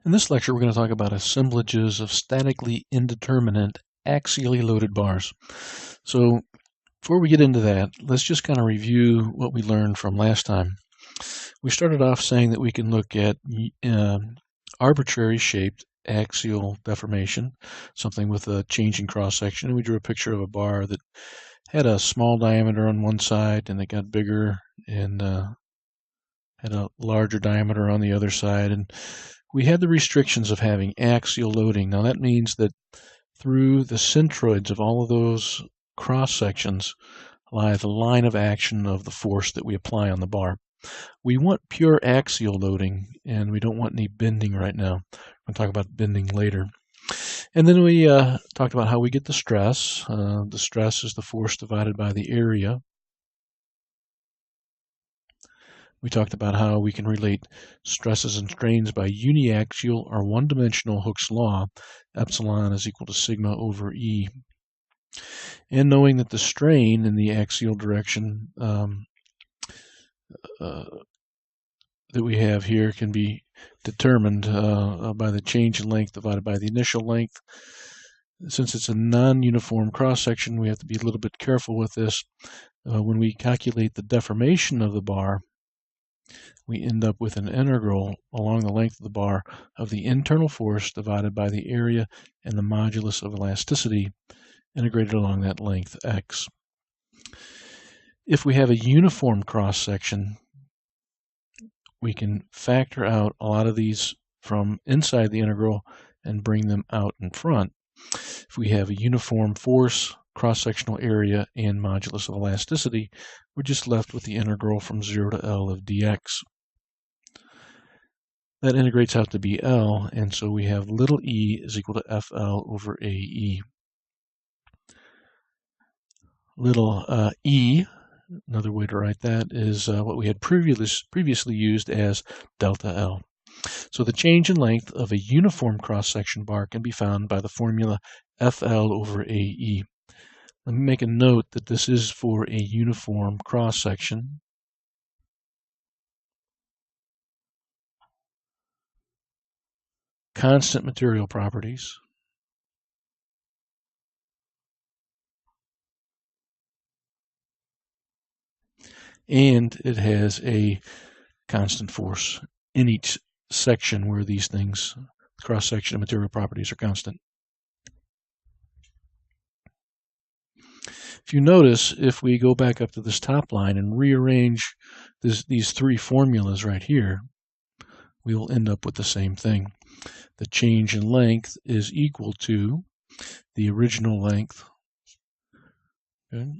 In this lecture, we're going to talk about assemblages of statically indeterminate axially loaded bars. So before we get into that, let's just kind of review what we learned from last time. We started off saying that we can look at arbitrary shaped axial deformation, something with a changing cross-section. And we drew a picture of a bar that had a small diameter on one side and it got bigger and had a larger diameter on the other side. And we had the restrictions of having axial loading. Now that means that through the centroids of all of those cross-sections lie the line of action of the force that we apply on the bar. We want pure axial loading, and we don't want any bending right now. We'll talk about bending later. And then we talked about how we get the stress. The stress is the force divided by the area. We talked about how we can relate stresses and strains by uniaxial or one-dimensional Hooke's law. Epsilon is equal to sigma over E. And knowing that the strain in the axial direction that we have here can be determined by the change in length divided by the initial length. Since it's a non-uniform cross-section, we have to be a little bit careful with this. When we calculate the deformation of the bar, we end up with an integral along the length of the bar of the internal force divided by the area and the modulus of elasticity integrated along that length x. If we have a uniform cross-section, we can factor out a lot of these from inside the integral and bring them out in front. If we have a uniform force, cross-sectional area, and modulus of elasticity, we're just left with the integral from 0 to L of dx. That integrates out to be L, and so we have little e is equal to FL over AE. Little e, another way to write that, is what we had previously used as delta L. So the change in length of a uniform cross-section bar can be found by the formula FL over AE. Let me make a note that this is for a uniform cross-section. Constant material properties. And it has a constant force in each section where these things, cross-section and material properties, are constant. If you notice, if we go back up to this top line and rearrange these three formulas right here, we will end up with the same thing. The change in length is equal to the original length. Okay.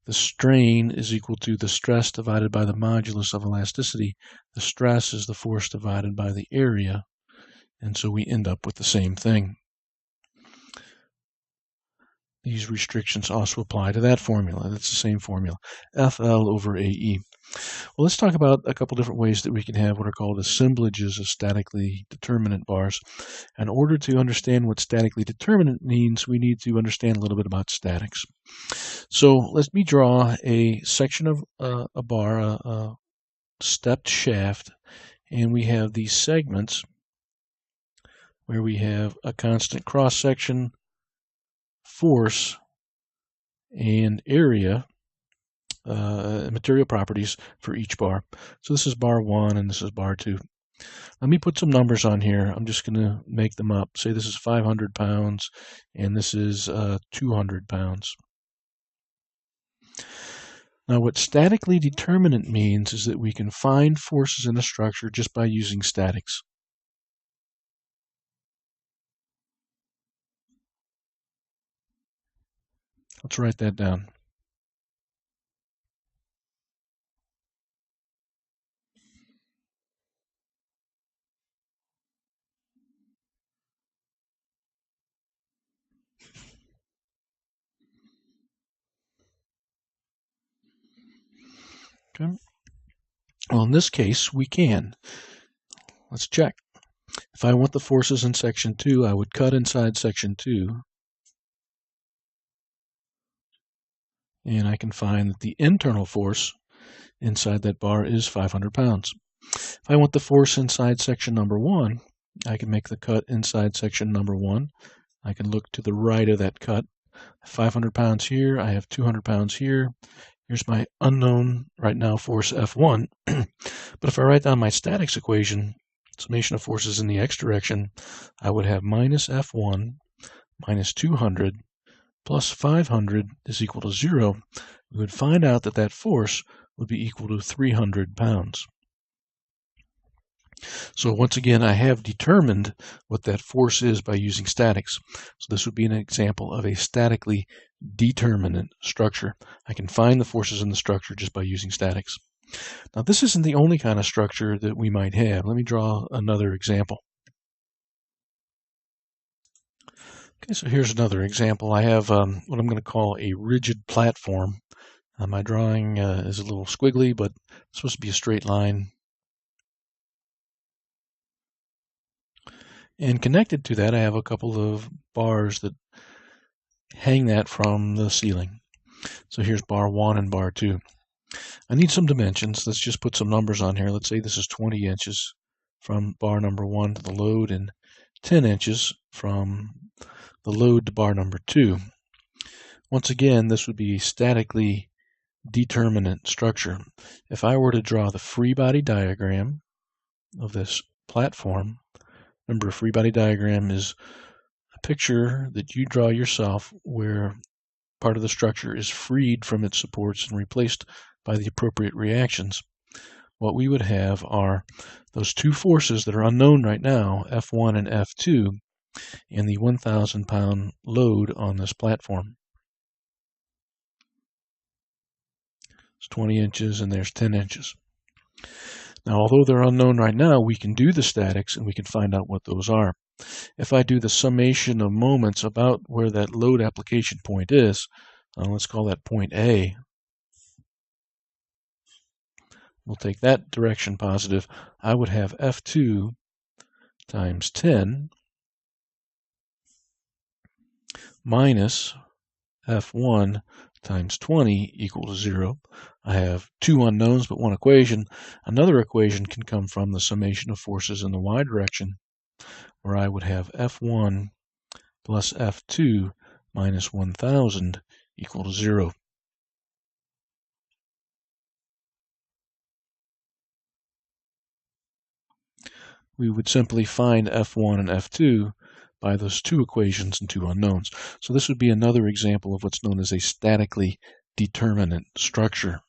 The strain is equal to the stress divided by the modulus of elasticity. The stress is the force divided by the area, and so we end up with the same thing. These restrictions also apply to that formula. That's the same formula, FL over AE. Well, let's talk about a couple different ways that we can have what are called assemblages of statically determinate bars. In order to understand what statically determinate means, we need to understand a little bit about statics. So let me draw a section of a bar, a stepped shaft, and we have these segments where we have a constant cross-section, force, and area, material properties for each bar. So this is bar 1 and this is bar 2. Let me put some numbers on here. I'm just going to make them up. Say this is 500 pounds and this is 200 pounds. Now what statically determinate means is that we can find forces in a structure just by using statics. Let's write that down. Okay. Well, in this case, we can. Let's check. If I want the forces in section 2, I would cut inside section 2. And I can find that the internal force inside that bar is 500 pounds. If I want the force inside section number 1, I can make the cut inside section number 1. I can look to the right of that cut. 500 pounds here, I have 200 pounds here. Here's my unknown right now force F1. But if I write down my statics equation, summation of forces in the x direction, I would have minus F1 minus 200 plus 500 is equal to 0. We would find out that that force would be equal to 300 pounds. So once again, I have determined what that force is by using statics. So this would be an example of a statically determinate structure. I can find the forces in the structure just by using statics. Now this isn't the only kind of structure that we might have. Let me draw another example. Okay, so here's another example. I have what I'm going to call a rigid platform. My drawing is a little squiggly, but it's supposed to be a straight line. And connected to that, I have a couple of bars that hang that from the ceiling. So here's bar 1 and bar 2. I need some dimensions. Let's just put some numbers on here. Let's say this is 20 inches from bar number 1 to the load and 10 inches from the load to bar number 2. Once again, this would be a statically determinate structure. If I were to draw the free body diagram of this platform, remember, a free body diagram is a picture that you draw yourself where part of the structure is freed from its supports and replaced by the appropriate reactions. What we would have are those two forces that are unknown right now, F1 and F2, and the 1,000 pound load on this platform. It's 20 inches and there's 10 inches. Now, although they're unknown right now, we can do the statics and we can find out what those are. If I do the summation of moments about where that load application point is, let's call that point A. We'll take that direction positive. I would have F2 times 10 minus F1 times 20 equal to 0. I have two unknowns but one equation. Another equation can come from the summation of forces in the y direction, where I would have F1 plus F2 minus 1,000 equal to 0. We would simply find F1 and F2 by those two equations and two unknowns. So this would be another example of what's known as a statically determinate structure.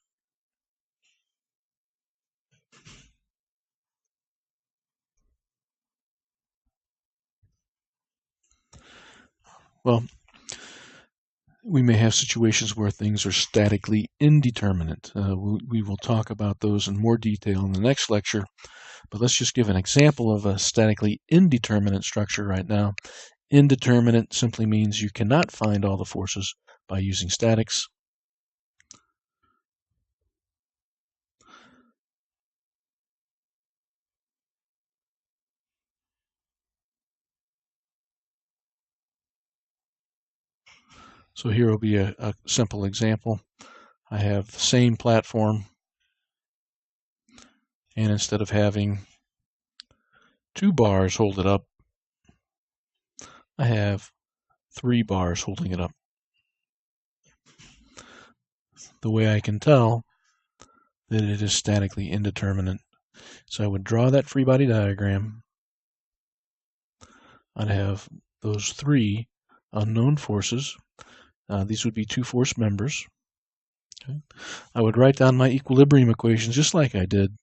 Well, we may have situations where things are statically indeterminate. We will talk about those in more detail in the next lecture, but let's just give an example of a statically indeterminate structure right now. Indeterminate simply means you cannot find all the forces by using statics. So here will be a simple example. I have the same platform, and instead of having two bars hold it up, I have 3 bars holding it up. The way I can tell that it is statically indeterminate. So I would draw that free body diagram. I'd have those 3 unknown forces. These would be 2 force members. Okay. I would write down my equilibrium equations just like I did.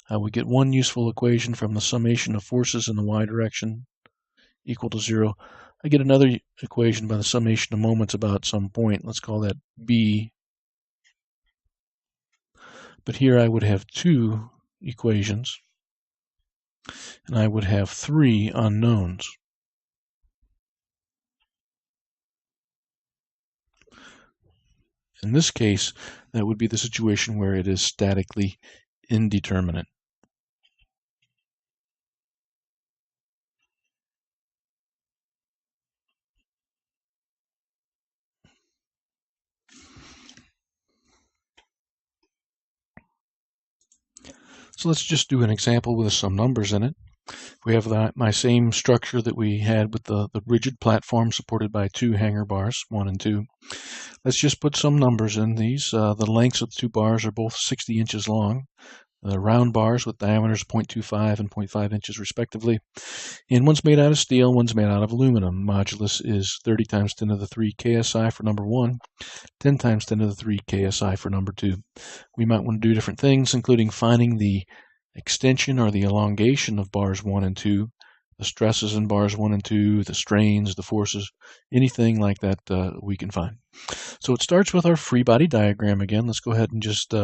I would get one useful equation from the summation of forces in the y direction equal to 0. I get another equation by the summation of moments about some point. Let's call that B. But here I would have 2 equations, and I would have 3 unknowns. In this case, that would be the situation where it is statically indeterminate. So let's just do an example with some numbers in it. We have my same structure that we had with the rigid platform supported by 2 hanger bars, 1 and 2. Let's just put some numbers in these. The lengths of the 2 bars are both 60 inches long. The round bars with diameters 0.25 and 0.5 inches respectively. And one's made out of steel, one's made out of aluminum. Modulus is 30 times 10 to the 3 KSI for number 1, 10 times 10 to the 3 KSI for number 2. We might want to do different things, including finding the extension or the elongation of bars 1 and 2, the stresses in bars 1 and 2, the strains, the forces, anything like that we can find. So it starts with our free body diagram again. Let's go ahead and just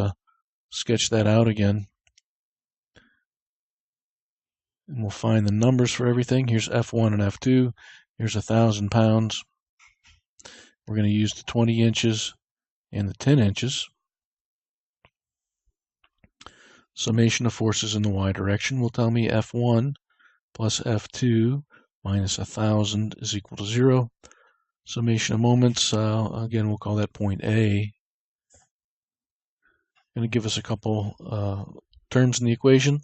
sketch that out again. And we'll find the numbers for everything. Here's F1 and F2. Here's 1,000 pounds. We're going to use the 20 inches and the 10 inches. Summation of forces in the y direction will tell me F1 plus F2 minus 1,000 is equal to 0. Summation of moments, again, we'll call that point A. Going to give us a couple terms in the equation.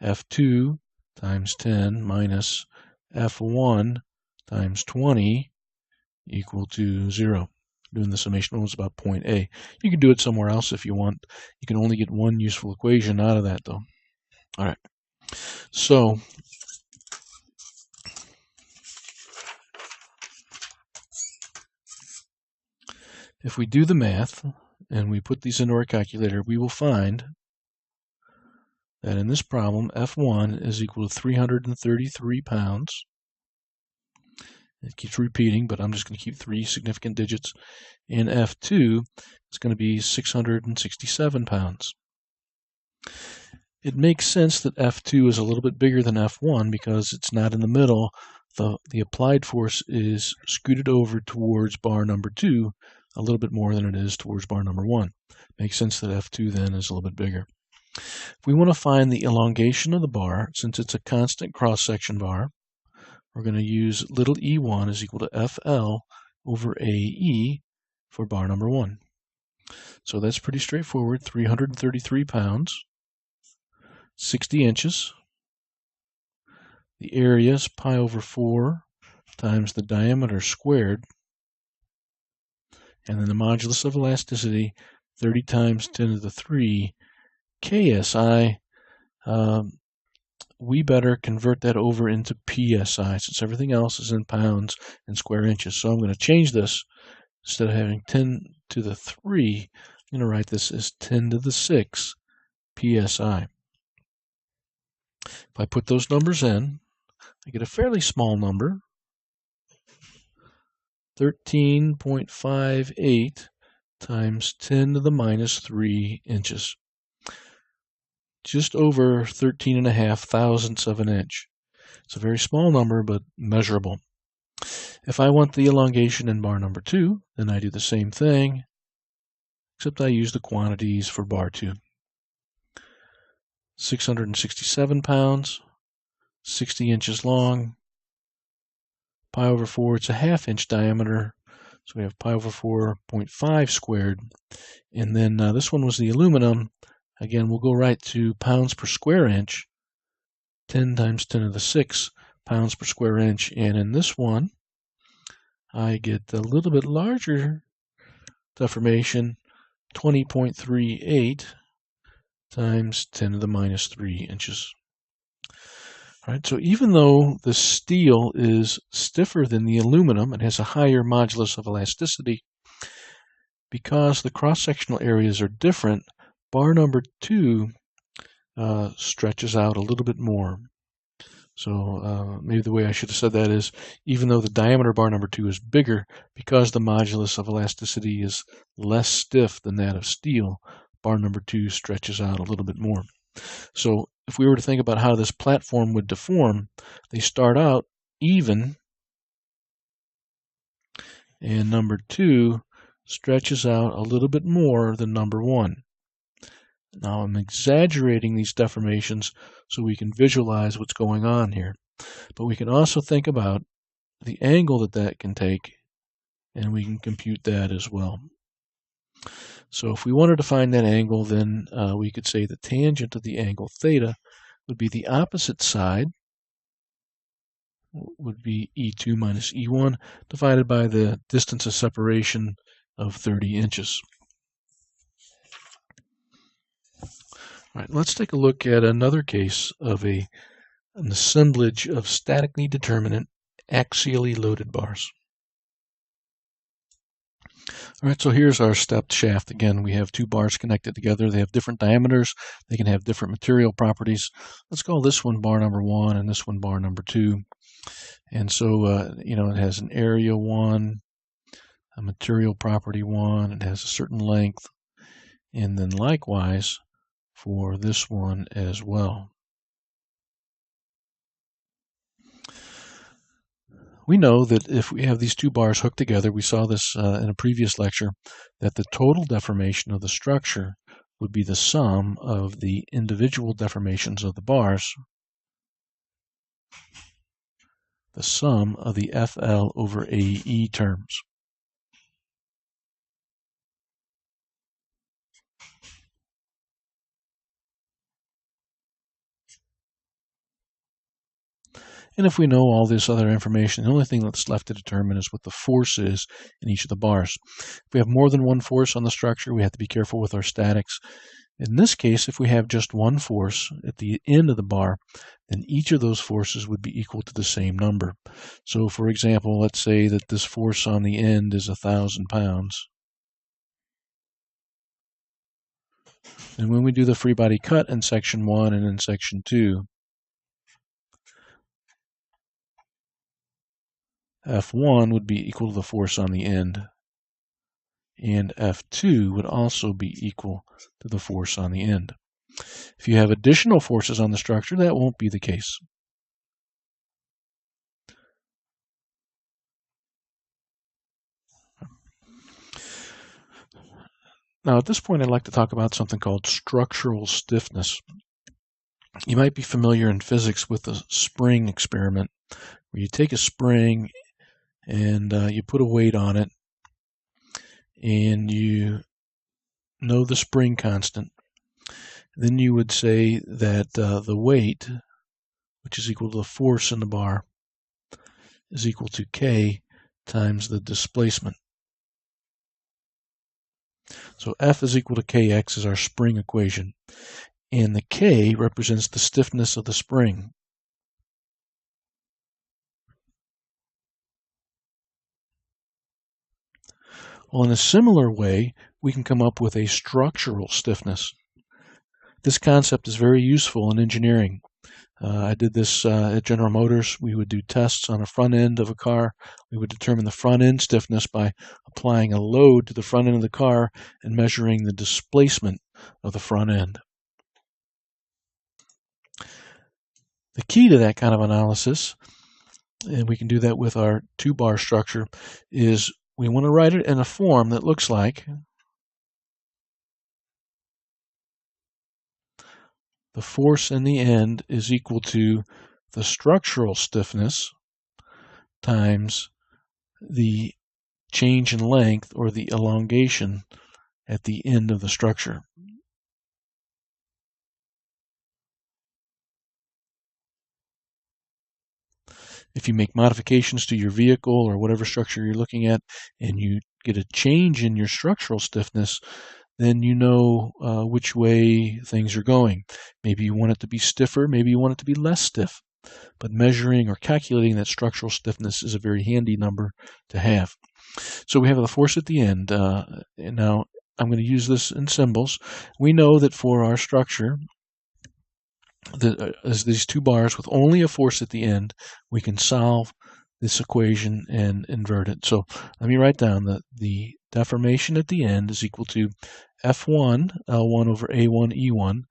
F2 times 10 minus F1 times 20 equal to 0. Doing the summation was about point A. You can do it somewhere else if you want. You can only get one useful equation out of that, though. All right. So if we do the math and we put these into our calculator, we will find that in this problem, F1 is equal to 333 pounds. It keeps repeating, but I'm just going to keep 3 significant digits. And F2 is going to be 667 pounds. It makes sense that F2 is a little bit bigger than F1 because it's not in the middle. The applied force is scooted over towards bar number 2 a little bit more than it is towards bar number 1. Makes sense that F2 then is a little bit bigger. If we want to find the elongation of the bar, since it's a constant cross-section bar, we're going to use little e1 is equal to FL over AE for bar number 1. So that's pretty straightforward. 333 pounds, 60 inches. The area is pi over 4 times the diameter squared. And then the modulus of elasticity, 30 times 10 to the 3 KSI. We better convert that over into PSI since everything else is in pounds and square inches. So I'm going to change this. Instead of having 10 to the 3, I'm going to write this as 10 to the 6 PSI. If I put those numbers in, I get a fairly small number, 13.58 times 10 to the minus 3 inches. Just over 13.5 thousandths of an inch. It's a very small number, but measurable. If I want the elongation in bar number 2, then I do the same thing, except I use the quantities for bar 2. 667 pounds, 60 inches long, pi over 4, it's a ½ inch diameter, so we have pi over 4.5 squared. And then this one was the aluminum. Again, we'll go right to pounds per square inch, 10 times 10 to the 6 pounds per square inch. And in this one, I get a little bit larger deformation, 20.38 times 10 to the minus 3 inches. All right, so even though the steel is stiffer than the aluminum and has a higher modulus of elasticity, because the cross-sectional areas are different, bar number 2 stretches out a little bit more. So maybe the way I should have said that is, even though the diameter bar number 2 is bigger, because the modulus of elasticity is less stiff than that of steel, bar number 2 stretches out a little bit more. So if we were to think about how this platform would deform, they start out even, and number 2 stretches out a little bit more than number 1. Now I'm exaggerating these deformations so we can visualize what's going on here. But we can also think about the angle that can take, and we can compute that as well. So if we wanted to find that angle, then we could say the tangent of the angle theta would be the opposite side would be E2 minus E1 divided by the distance of separation of 30 inches. All right, let's take a look at another case of an assemblage of statically determinate axially loaded bars. All right, so here's our stepped shaft. Again, we have two bars connected together. They have different diameters. They can have different material properties. Let's call this one bar number 1 and this one bar number 2. And so, it has an area 1, a material property 1. It has a certain length. And then likewise for this one as well. We know that if we have these two bars hooked together, we saw this in a previous lecture, that the total deformation of the structure would be the sum of the individual deformations of the bars, the sum of the FL over AE terms. And if we know all this other information, the only thing that's left to determine is what the force is in each of the bars. If we have more than one force on the structure, we have to be careful with our statics. In this case, if we have just one force at the end of the bar, then each of those forces would be equal to the same number. So for example, let's say that this force on the end is 1,000 pounds. And when we do the free body cut in section 1 and in section 2, F1 would be equal to the force on the end, and F2 would also be equal to the force on the end. If you have additional forces on the structure, that won't be the case. Now, at this point, I'd like to talk about something called structural stiffness. You might be familiar in physics with the spring experiment, where you take a spring and you put a weight on it, and you know the spring constant. Then you would say that the weight, which is equal to the force in the bar, is equal to K times the displacement. So F is equal to Kx is our spring equation, and the K represents the stiffness of the spring. Well, in a similar way, we can come up with a structural stiffness. This concept is very useful in engineering. I did this at General Motors. We would do tests on the front end of a car. We would determine the front end stiffness by applying a load to the front end of the car and measuring the displacement of the front end. The key to that kind of analysis, and we can do that with our two-bar structure, is we want to write it in a form that looks like the force in the end is equal to the structural stiffness times the change in length or the elongation at the end of the structure. If you make modifications to your vehicle or whatever structure you're looking at, and you get a change in your structural stiffness, then you know which way things are going. Maybe you want it to be stiffer, maybe you want it to be less stiff. But measuring or calculating that structural stiffness is a very handy number to have. So we have the force at the end. And now I'm going to use this in symbols. We know that for our structure, as these two bars with only a force at the end, we can solve this equation and invert it. So let me write down that the deformation at the end is equal to F1 L1 over A1 E1,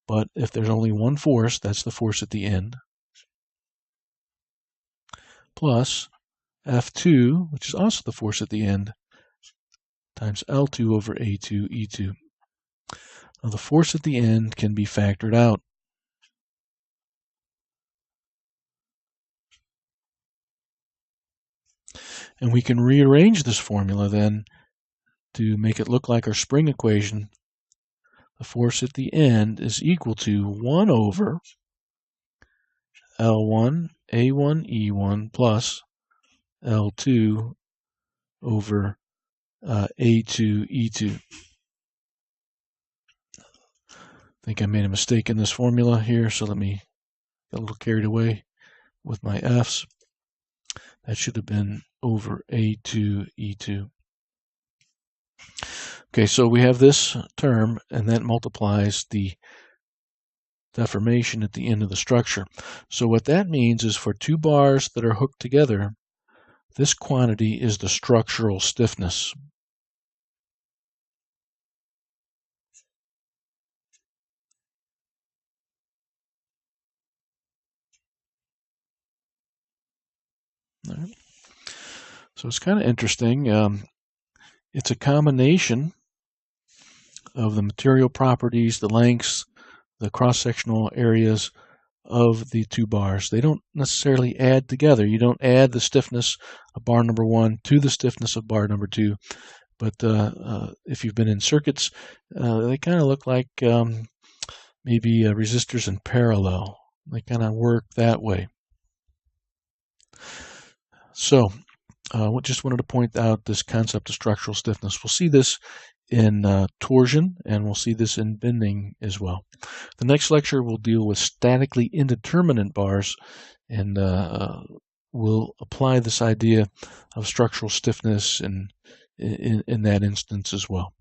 but if there's only one force, that's the force at the end, plus F2, which is also the force at the end, times L2 over A2 E2. Now the force at the end can be factored out. And we can rearrange this formula then to make it look like our spring equation. The force at the end is equal to 1 over L1 A1E1 plus L2 over A2E2. I think I made a mistake in this formula here, so let me get a little carried away with my F's. That should have been over A2E2. Okay, so we have this term, and that multiplies the deformation at the end of the structure. So what that means is for two bars that are hooked together, this quantity is the structural stiffness. All right. So it's kind of interesting. It's a combination of the material properties, the lengths, the cross-sectional areas of the two bars. They don't necessarily add together. You don't add the stiffness of bar number 1 to the stiffness of bar number 2. But if you've been in circuits, they kind of look like maybe resistors in parallel. They kind of work that way. So just wanted to point out this concept of structural stiffness. We'll see this in torsion, and we'll see this in bending as well. The next lecture will deal with statically indeterminate bars, and we'll apply this idea of structural stiffness in that instance as well.